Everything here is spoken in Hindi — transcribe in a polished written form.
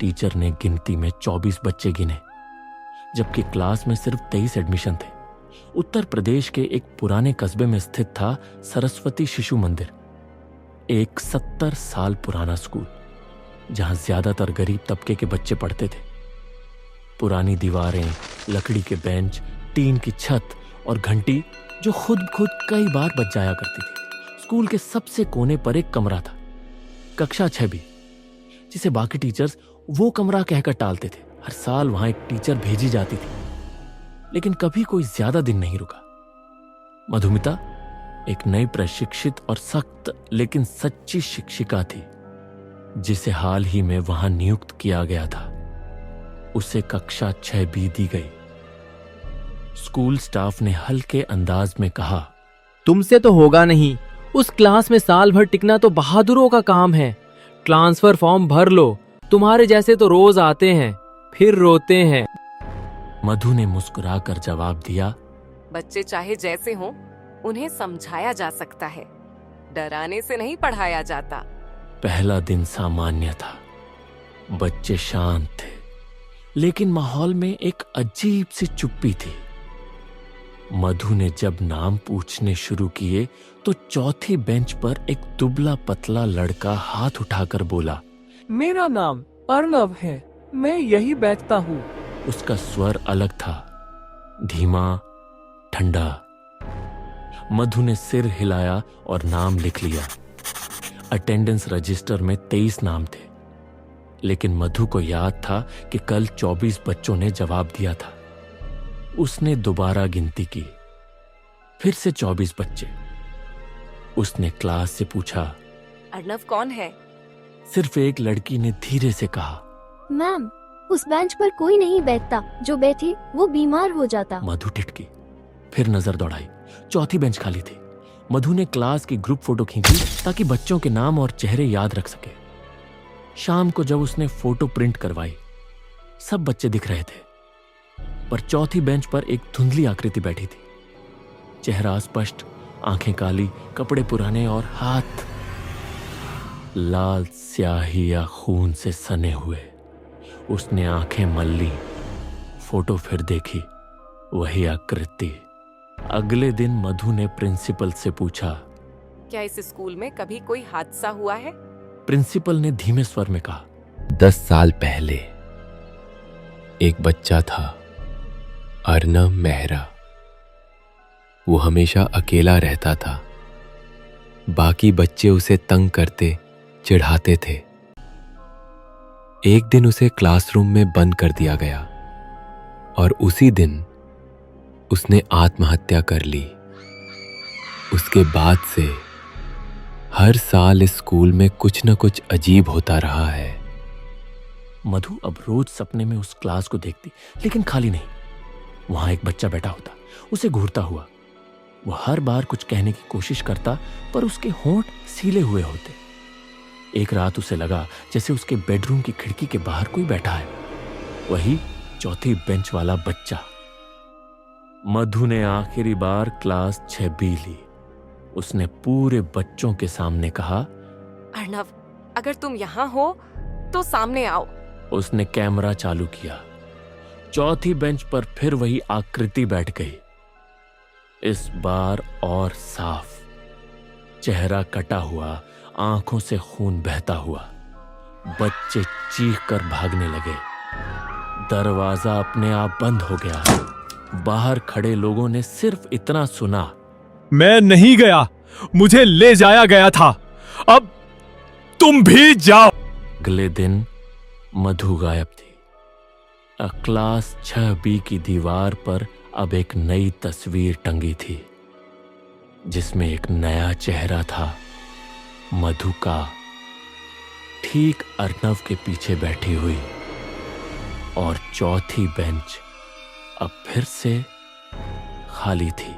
टीचर ने गिनती में 24 बच्चे गिने, जबकि क्लास में सिर्फ 23 एडमिशन थे। उत्तर प्रदेश के एक पुराने कस्बे में स्थित था सरस्वती शिशु मंदिर, एक 70 साल पुराना स्कूल जहां ज्यादातर गरीब तबके के बच्चे पढ़ते थे। पुरानी दीवारें, लकड़ी के बेंच, टीन की छत और घंटी जो खुद कई बार बज जाया करती थी। स्कूल के सबसे कोने पर एक कमरा था, कक्षा 6B, जिसे बाकी टीचर्स वो कमरा कहकर टालते थे। हर साल वहां एक टीचर भेजी जाती थी, लेकिन कभी कोई ज्यादा दिन नहीं रुका। मधुमिता एक नई प्रशिक्षित और सख्त लेकिन सच्ची शिक्षिका थी, जिसे हाल ही में वहां नियुक्त किया गया था। उसे कक्षा 6B दी गई। स्कूल स्टाफ ने हल्के अंदाज में कहा, तुमसे तो होगा नहीं, उस क्लास में साल भर टिकना तो बहादुरों का काम है। ट्रांसफर फॉर्म भर लो, तुम्हारे जैसे तो रोज आते हैं फिर रोते हैं। मधु ने मुस्कुराकर जवाब दिया, बच्चे चाहे जैसे हों, उन्हें समझाया जा सकता है, डराने से नहीं पढ़ाया जाता। पहला दिन सामान्य था। बच्चे शांत थे, लेकिन माहौल में एक अजीब सी चुप्पी थी। मधु ने जब नाम पूछने शुरू किए तो चौथी बेंच पर एक दुबला पतला लड़का हाथ उठाकर बोला, मेरा नाम अर्णव है, मैं यही बैठता हूँ। उसका स्वर अलग था, धीमा, ठंडा। मधु ने सिर हिलाया और नाम लिख लिया। अटेंडेंस रजिस्टर में 23 नाम थे, लेकिन मधु को याद था कि कल 24 बच्चों ने जवाब दिया था। उसने दोबारा गिनती की, फिर से 24 बच्चे। उसने क्लास से पूछा, अर्णव कौन है? सिर्फ एक लड़की ने धीरे से कहा, मैम, उस बेंच पर कोई नहीं बैठता, जो बैठे वो बीमार हो जाता। मधु टिटकी, फिर नजर दौड़ाई। चौथी बेंच खाली थी। मधु ने क्लास की ग्रुप फोटो खींची ताकि बच्चों के नाम और चेहरे याद रख सके। शाम को जब उसने फोटो प्रिंट करवाई, सब बच्चे दिख रहे थे, पर चौथी बेंच पर एक धुंधली आकृति बैठी थी। चेहरा स्पष्ट, आंखें काली, कपड़े पुराने और हाथ लाल स्याही या खून से सने हुए। उसने आंखें मल ली, फोटो फिर देखी, वही आकृति। अगले दिन मधु ने प्रिंसिपल से पूछा, क्या इस स्कूल में कभी कोई हादसा हुआ है? प्रिंसिपल ने धीमे स्वर में कहा, 10 साल पहले एक बच्चा था, अर्णव मेहरा। वो हमेशा अकेला रहता था। बाकी बच्चे उसे तंग करते, चिढ़ाते थे। एक दिन उसे क्लासरूम में बंद कर दिया गया और उसी दिन उसने आत्महत्या कर ली। उसके बाद से हर साल इस स्कूल में कुछ न कुछ अजीब होता रहा है। मधु अब रोज सपने में उस क्लास को देखती, लेकिन खाली नहीं। वहां एक बच्चा बैठा होता, उसे घूरता हुआ। वो हर बार कुछ कहने की कोशिश करता, पर उसके होंठ सीले हुए होते। एक रात उसे लगा जैसे उसके बेडरूम की खिड़की के बाहर कोई बैठा है, वही चौथी बेंच वाला बच्चा। मधु ने आखिरी बार क्लास 6B ली। उसने पूरे बच्चों के सामने कहा, अर्णव, अगर तुम यहाँ हो तो सामने आओ। उसने कैमरा चालू किया। चौथी बेंच पर फिर वही आकृति बैठ गई, इस बार और साफ, चेहरा कटा हुआ, आंखों से खून बहता हुआ। बच्चे चीख कर भागने लगे। दरवाजा अपने आप बंद हो गया। बाहर खड़े लोगों ने सिर्फ इतना सुना, मैं नहीं गया, मुझे ले जाया गया था, अब तुम भी जाओ। अगले दिन मधु गायब थी। क्लास 6B की दीवार पर अब एक नई तस्वीर टंगी थी, जिसमें एक नया चेहरा था, मधु का, ठीक अर्णव के पीछे बैठी हुई। और चौथी बेंच अब फिर से खाली थी।